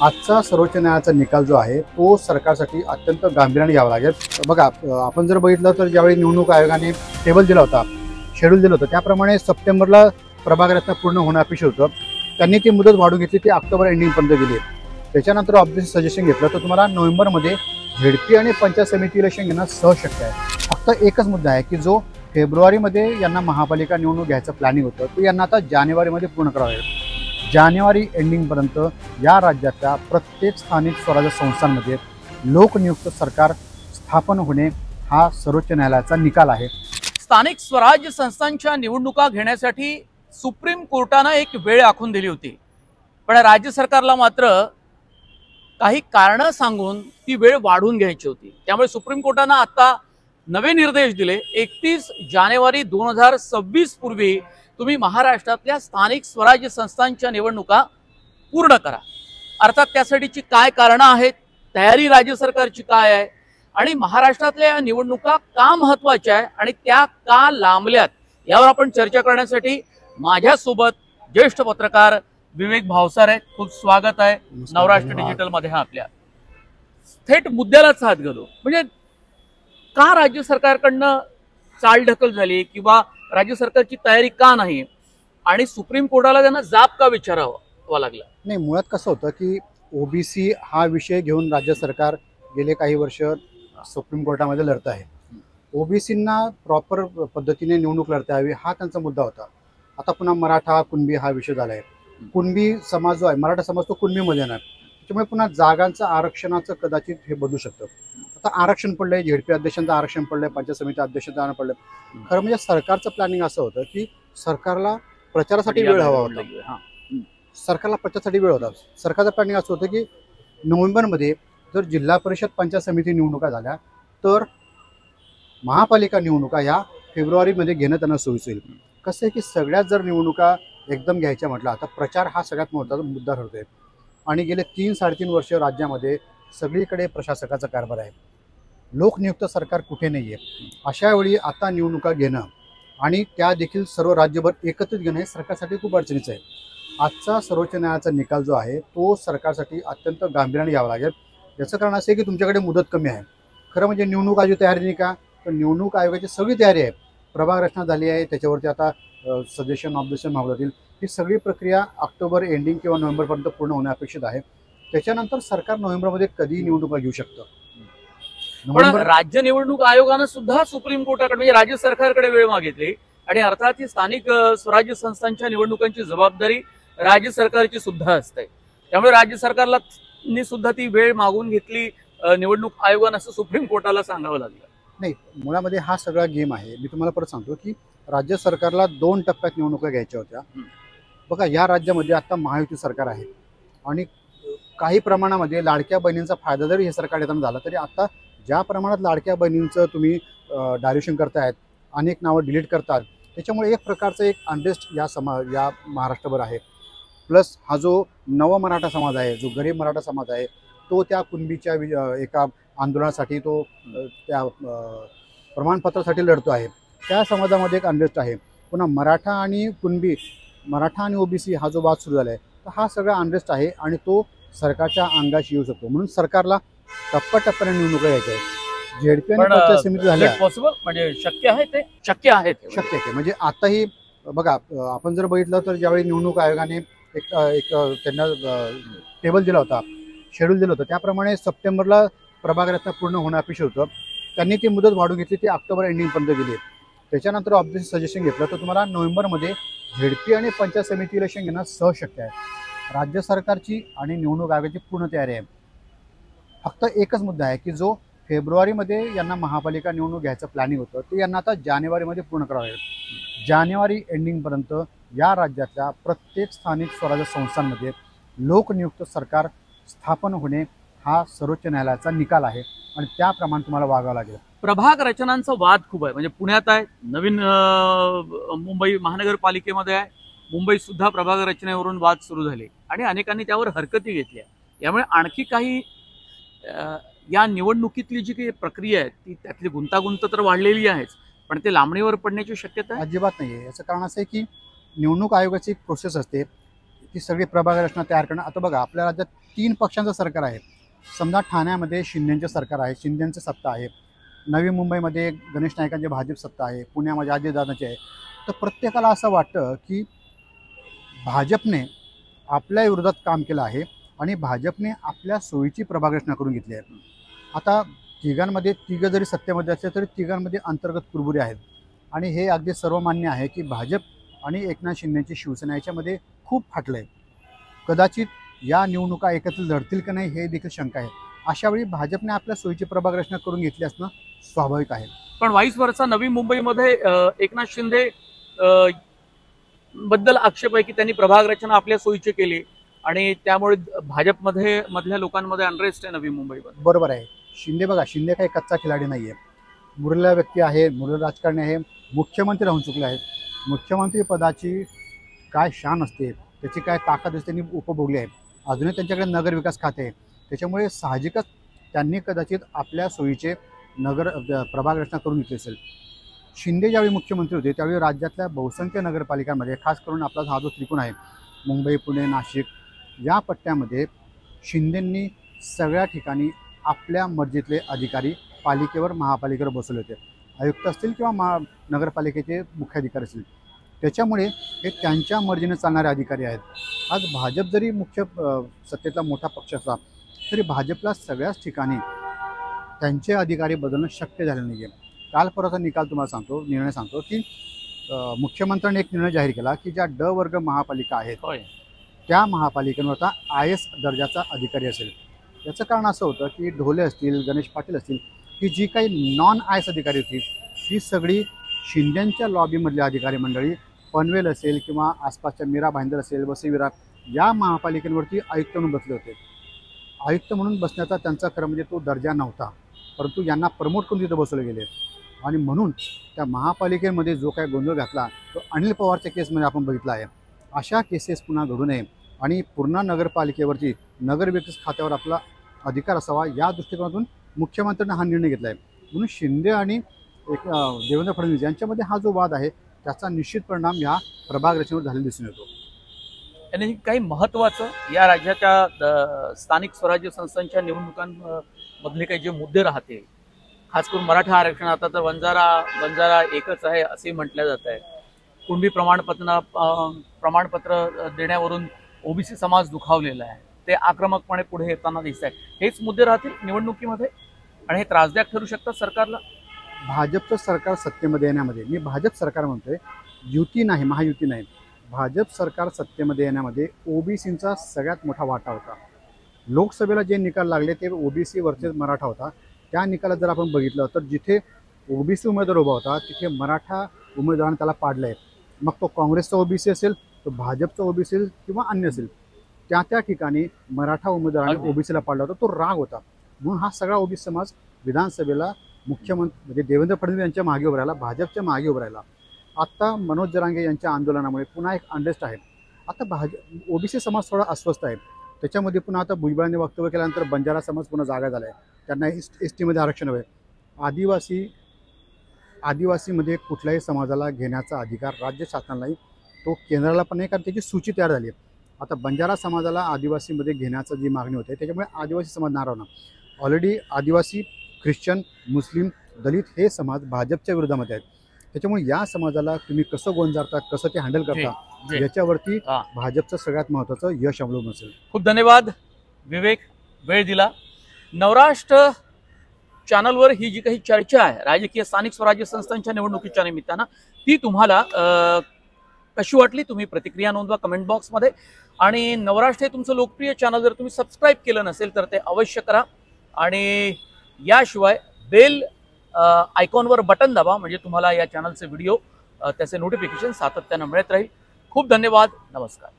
आजचा सर्वोच्च न्यायालयाचा निकाल जो आहे तो सरकारसाठी अत्यंत गांभीर्याने घ्यावा लागेल। बघा, आपण जर बघितलं तर ज्यावेळी निवडणूक आयोगाने टेबल दिला होता, शेड्यूल दिलं होतं, त्याप्रमाणे सप्टेंबरला प्रभाग रचना पूर्ण होणं अपेक्षित होतं। त्यांनी ती मुदत वाढवून घेतली, ती ऑक्टोबर एंडिंगपर्यंत दिली। त्याच्यानंतर ऑब्जेक्शन सजेशन घेतलं तर तुम्हाला नोव्हेंबरमध्ये झेडपी आणि पंचायत समिती इलेक्शन घेणं सहज शक्य आहे। फक्त एकच मुद्दा आहे की जो फेब्रुवारीमध्ये यांना महापालिका निवडणूक घ्यायचं प्लॅनिंग होतं ते यांना आता जानेवारीमध्ये पूर्ण करावं लागेल। जानेवारी एंडिंगपर्यंत या राज्याच्या प्रत्येक स्थानिक स्वराज्य संस्थांमध्ये लोकनियुक्त सरकार स्थापन होणे हा सर्वोच्च न्यायालयाचा निकाल आहे। स्थानिक स्वराज्य संस्थांच्या निवडणुका घेण्यासाठी सुप्रीम कोर्टानं एक वेळ आखून दिली होती, पण राज्य सरकारला मात्र काही कारणं सांगून ती वेळ वाढवून घ्यायची होती। त्यामुळे सुप्रीम कोर्टानं आता नवे निर्देश दिले। 31 जानेवारी 2026 पूर्वी तुम्ही महाराष्ट्रातल्या स्थानिक स्वराज्य संस्थांच्या निवडणुका पूर्ण करा। अर्थात त्यासाठीची काय कारणं आहेत, तयारी राज्य सरकारची काय आहे आणि महाराष्ट्रातल्या या निवडणुका का महत्त्वाच्या आहे आणि त्या का लांबल्यात, यावर आपण चर्चा करण्यासाठी माझ्यासोबत ज्येष्ठ पत्रकार विवेक भावसार आहेत। खूप स्वागत आहे नवराष्ट्र डिजिटल मध्ये। आपल्या थेट मुद्द्यालाच हात घालू, म्हणजे का राज्य सरकारकडनं चालढकल झाली किंवा राज्य सरकारची तयारी का नाही आणि सुप्रीम कोर्टाला त्यांना जाब का विचारावा लागला? नाही, मुळात कसं होतं की ओबीसी हा विषय घेऊन राज्य सरकार गेले काही वर्ष सुप्रीम कोर्टामध्ये लढत आहे। ओबीसींना प्रॉपर पद्धतीने निवडणूक लढता यावी हा त्यांचा मुद्दा होता। आता पुन्हा मराठा कुणबी हा विषय झाला आहे। कुणबी समाज जो आहे, मराठा समाज तो कुणबीमध्ये नाही, त्याच्यामुळे पुन्हा जागांचं आरक्षणाचं कदाचित हे बदलू शकतं। आता आरक्षण पडलंय, झेडपी अध्यक्षांचं आरक्षण पडलंय, पंचायत समिती अध्यक्षांचं पडलंय। खरं म्हणजे सरकारचं प्लॅनिंग असं होतं की सरकारला प्रचारासाठी वेळ हवा होता। सरकारला प्रचारासाठी वेळ होता। सरकारचं प्लॅनिंग असं होतं की नोव्हेंबरमध्ये जर जिल्हा परिषद पंचायत समिती निवडणुका झाल्या तर महापालिका निवडणुका या फेब्रुवारीमध्ये घेणं त्यांना सोयीचं होईल। कसं आहे की सगळ्यात जर निवडणुका एकदम घ्यायच्या म्हटलं तर प्रचार हा सगळ्यात महत्त्वाचा मुद्दा ठरतोय आणि गेले 3-3.5 वर्ष राज्यामध्ये सगळीकडे प्रशासकाचा कारभार आहे, लोकनियुक्त सरकार कुठे नाही आहे। अशा वेळी आता निवडणुका घेणं आणि त्या देखील सर्व राज्यभर एकत्रित घेणं हे सरकारसाठी खूप अडचणीचं आहे। आजचा सर्वोच्च न्यायालयाचा निकाल जो आहे तो सरकारसाठी अत्यंत गांभीर्याने घ्यावा लागेल। याचं कारण असं आहे की तुमच्याकडे मुदत कमी आहे। खरं म्हणजे निवडणूक आयोगाची तयारी नाही का, तर निवडणूक आयोगाची सगळी तयारी आहे, प्रभाग रचना झाली आहे, त्याच्यावरती आता सजेशन ऑब्जेक्शन मागवलं जातील। ही सगळी प्रक्रिया ऑक्टोबर एंडिंग किंवा नोव्हेंबरपर्यंत पूर्ण होणे अपेक्षित आहे। त्याच्यानंतर सरकार नोव्हेंबरमध्ये कधी निवडणुका घेऊ शकतं। पण राज्य निवडणूक आयोगानं सुद्धा सुप्रीम कोर्टाकडे म्हणजे राज्य सरकारकडे वेळ मागितली आणि अर्थात ही स्थानिक स्वराज्य संस्थांच्या निवडणुकांची जबाबदारी राज्य सरकारची सुद्धा असते। त्यामुळे राज्य सरकारला सुद्धा ती वेळ मागून घेतली निवडणूक आयोगानं, असं सुप्रीम कोर्टाला सांगावं लागलं। नाही, मुळामध्ये हा सगळा गेम आहे। मी तुम्हाला परत सांगतो की राज्य सरकारला 2 टप्प्यात निवडणुका घ्यायच्या होत्या। बघा, या राज्यामध्ये आता महायुती सरकार आहे आणि काही प्रमाणामध्ये लाडक्या बहिणींचा फायदा जरी हे सरकार येताना झाला तरी आता ज्या प्रमाणात लाडक्या बहिणींचं तुम्ही डायल्युशन करतायत, अनेक नावं डिलीट करतात, त्याच्यामुळे एक प्रकारचं एक अनरेस्ट या महाराष्ट्रभर आहे। प्लस हा जो नव मराठा समाज आहे, जो गरीब मराठा समाज आहे, तो त्या कुणबीच्या एका आंदोलनासाठी तो त्या प्रमाणपत्रासाठी लढतो आहे। त्या समाजामध्ये एक अनरेस्ट आहे। पुन्हा मराठा आणि कुणबी, मराठा आणि ओबीसी हा जो वाद सुरू झाला आहे, तर हा सगळा अनरेस्ट आहे आणि तो सरकारच्या अंगाशी येऊ शकतो। म्हणून सरकारला टप्प्याटप्प्याने निवडणुका घ्यायच्या आहेत। झेडपी आणि पंचायत समिती झाल्या म्हणजे शक्य आहे, ते शक्य आहे, शक्य आहे। म्हणजे आताही बघा, आपण जर बघितलं तर ज्यावेळी निवडणूक आयोगाने एक त्यांना टेबल दिला होता, शेड्यूल दिलं होतं, त्याप्रमाणे सप्टेंबरला प्रभाग रचना पूर्ण होणं अपेक्षित होतं। त्यांनी ती मुदत वाढवून घेतली, ती ऑक्टोबर एंडिंगपर्यंत दिली। त्याच्यानंतर ऑब्जेक्शन सजेशन घेतलं तर तुम्हाला नोव्हेंबरमध्ये झेडपी आणि पंचायत समिती इलेक्शन घेणं सहज शक्य आहे। राज्य सरकारची आणि निवडणूक आयोगाची पूर्ण तयारी आहे। फक्त एकच मुद्दा आहे की जो फेब्रुवारीमध्ये यांना महापालिका निवडणूक घ्यायचं प्लॅनिंग होतं ते यांना आता जानेवारीमध्ये पूर्ण करावं लागेल। जानेवारी एंडिंगपर्यंत या राज्याच्या प्रत्येक स्थानिक स्वराज्य संस्थांमध्ये लोकनियुक्त सरकार स्थापन होणे हा सर्वोच्च न्यायालयाचा निकाल आहे आणि त्याप्रमाणे तुम्हाला वागावं लागेल। प्रभाग रचनांचा वाद खूप आहे, म्हणजे पुण्यात आहे, नवीन मुंबई महानगरपालिकेमध्ये आहे, मुंबईत सुद्धा प्रभाग रचनेवरून वाद सुरू झाले आणि अनेकांनी त्यावर हरकती घेतल्या। यामुळे आणखी काही या निवडणुकीतली जी काही प्रक्रिया आहे ती त्यातली गुंतागुंत तर वाढलेली आहेच, पण ते लांबणीवर पडण्याची शक्यता अजिबात नाही आहे। याचं कारण असं आहे की निवडणूक आयोगाची एक प्रोसेस असते, ती सगळी प्रभाग रचना तयार करणं. आता बघा आपल्या राज्यात 3 पक्षांचं सरकार आहे. समजा ठाण्यामध्ये शिंदेंचे सरकार आहे, शिंदेंचं सत्ता आहे. नवी मुंबईमध्ये गणेश नाईकांची भाजप सत्ता आहे, पुण्यामध्ये अजितदादांची आहे. तर प्रत्येकाला असं वाटतं की भाजपने आपल्या विरोधात काम केलं आहे आणि भाजपने आपल्या सोयीची प्रभाग रचना करून घेतली आहे. आता तिघं जरी सत्तेमध्ये असले तरी तिघांमध्ये अंतर्गत कुरबुरी आहेत आणि हे अगदी सर्वमान्य आहे की भाजप आणि एकनाथ शिंदेची शिवसेना याच्यामध्ये खूप फाटलं आहे. कदाचित या निवडणुका एकत्र लढतील का नाही हे देखील शंका आहे. अशावेळी भाजपने आपल्या सोयीची प्रभाग रचना करून घेतली असणं स्वाभाविक आहे. पण वाईस वर्षा नवी मुंबईमध्ये एकनाथ शिंदे बद्दल आक्षेप आहे की त्यांनी प्रभाग रचना आपल्या सोयीची केली आणि त्यामुळे भाजपमध्ये मधल्या लोकांमध्ये अनरेस्ट आहे नवी मुंबईमध्ये. बरोबर आहे. शिंदे काही कच्चा खिलाडी नाही आहे. मुरलेला व्यक्ती आहे, मुरलेला राजकारणी आहे, मुख्यमंत्री राहून चुकले आहेत. मुख्यमंत्री पदाची काय शान असते, त्याची काय ताकद असते त्यांनी उपभोगली आहे. अजूनही त्यांच्याकडे नगरविकास खाते आहे. त्याच्यामुळे साहजिकच त्यांनी कदाचित आपल्या सोयीचे प्रभाग रचना करून घेतली असेल. शिंदे ज्यावेळी मुख्यमंत्री होते त्यावेळी राज्यातल्या बहुसंख्य नगरपालिकांमध्ये खास करून आपला हा जो त्रिकोण आहे मुंबई, पुणे, नाशिक या पट्ट्यामध्ये शिंदेंनी सगळ्या ठिकाणी आपल्या मर्जीतले अधिकारी पालिकेवर महापालिकेवर बसवले होते. आयुक्त असतील किंवा नगरपालिकेचे मुख्याधिकारी असतील. त्याच्यामुळे हे त्यांच्या मर्जीने चालणारे अधिकारी आहेत. आज भाजप जरी मुख्य सत्तेतला मोठा पक्ष असला तरी भाजपला सगळ्याच ठिकाणी त्यांचे अधिकारी बदलणं शक्य झालं नाही आहे. काल परवाचा निर्णय सांगतो की मुख्यमंत्र्यांनी एक निर्णय जाहीर केला की ज्या ड वर्ग महापालिका आहेत त्या महापालिकेवर आता IS दर्जाचा अधिकारी असेल. याचं कारण असं होतं की ढोले असतील, गणेश पाटील असतील, की जी काही नॉन IS अधिकारी होती ही सगळी शिंदेंच्या लॉबीमधली अधिकारी मंडळी पनवेल असेल किंवा आसपासच्या मीरा भाईंदर असेल, वसई विरार या महापालिकेवरती आयुक्त म्हणून बसले होते. आयुक्त म्हणून बसण्याचा त्यांचा खरं म्हणजे तो दर्जा नव्हता, परंतु यांना प्रमोट करून तिथं बसवले गेले आणि म्हणून त्या महापालिकेमध्ये जो काही गोंधळ घातला तो अनिल पवारच्या केसमध्ये आपण बघितला आहे. अशा केसेस पुन्हा घडू नये आणि पूर्ण नगरपालिकेवरती नगरविकास खात्यावर आपला अधिकार असावा या दृष्टिकोनातून मुख्यमंत्र्यांनी हा निर्णय घेतला आहे. म्हणून शिंदे आणि देवेंद्र फडणवीस यांच्यामध्ये हा जो वाद आहे त्याचा निश्चित परिणाम या प्रभाग रचनेवर झालेला दिसून येतो. आणि काही महत्त्वाचं या राज्याच्या स्थानिक स्वराज्य संस्थांच्या निवडणुकांमधले काही जे मुद्दे राहते, खास करून मराठा आरक्षण, आता तर बंजारा एकच आहे असे म्हटलं जात आहे. कुणबी प्रमाणपत्र देण्यावरून OBC समाज दुखावलेला आहे. ते आक्रमकपणे पुढे येताना दिसत आहे. हेच मुद्दे राहतील निवडणुकीमध्ये आणि हे त्रासदायक ठरू शकतात सरकारला. भाजपचं सरकार सत्तेमध्ये येण्यामध्ये, मी भाजप सरकार म्हणतोय, युती नाही, महायुती नाही, भाजप सरकार सत्तेमध्ये येण्यामध्ये OBCंचा सगळ्यात मोठा वाटा होता. लोकसभेला जे निकाल लागले ते OBC वर्सेस मराठा होता. त्या निकालात जर आपण बघितलं तर जिथे OBC उमेदवार उभा होता तिथे मराठा उमेदवारांनी त्याला पाडलं आहे. मग तो काँग्रेसचा OBC असेल, तो भाजपचा OBC असेल किंवा अन्य असेल, त्या ठिकाणी मराठा उमेदवारांनी OBCला पाडला होता. तो राग होता. म्हणून हा सगळा OBC समाज विधानसभेला मुख्यमंत्री म्हणजे देवेंद्र फडणवीस यांच्या मागे उभं राहिला, भाजपच्या मागे उभं राहिला. आता मनोज जरांगे यांच्या आंदोलनामुळे पुन्हा एक अनरेस्ट आहे. आता OBC समाज थोडा अस्वस्थ आहे. त्याच्यामध्ये पुन्हा आता भुजबळांनी वक्तव्य केल्यानंतर बंजारा समाज पुन्हा जागा झाला आहे. त्यांना STमध्ये आरक्षण हवं आहे. आदिवासीमध्ये कुठल्याही समाजाला घेण्याचा अधिकार राज्य शासनाला नाही, तो केंद्राला पण नाही, कारण त्याची सूची तयार झाली आहे. आता बंजारा समाजाला आदिवासीमध्ये घेण्याची जी मागणी होते त्याच्यामुळे आदिवासी समाज नाराज होणार. ऑलरेडी आदिवासी, ख्रिश्चन, मुस्लिम, दलित हे समाज भाजपच्या विरोधामध्ये आहेत. त्याच्यामुळे या समाजाला तुम्ही कसं गोंजारता, कसं ते हँडल करता याच्यावरती भाजपचं सगळ्यात महत्त्वाचं यश अवलंबून असेल. खूप धन्यवाद विवेक, वेळ दिला. नवराष्ट्र चॅनलवर ही जी काही चर्चा आहे राजकीय स्थानिक स्वराज्य संस्थांच्या निवडणुकीच्या निमित्तानं ती तुम्हाला कशी वाटली तुम्ही प्रतिक्रिया नोंदवा कमेंट बॉक्समध्ये. आणि नवराष्ट्र हे तुमचं लोकप्रिय चॅनल जर तुम्ही सबस्क्राईब केलं नसेल तर ते अवश्य करा. आणि याशिवाय बेल आयकॉनवर बटन दाबा म्हणजे तुम्हाला या चॅनलचे व्हिडिओ त्याचे नोटिफिकेशन सातत्यानं मिळत राहील. खूप धन्यवाद. नमस्कार.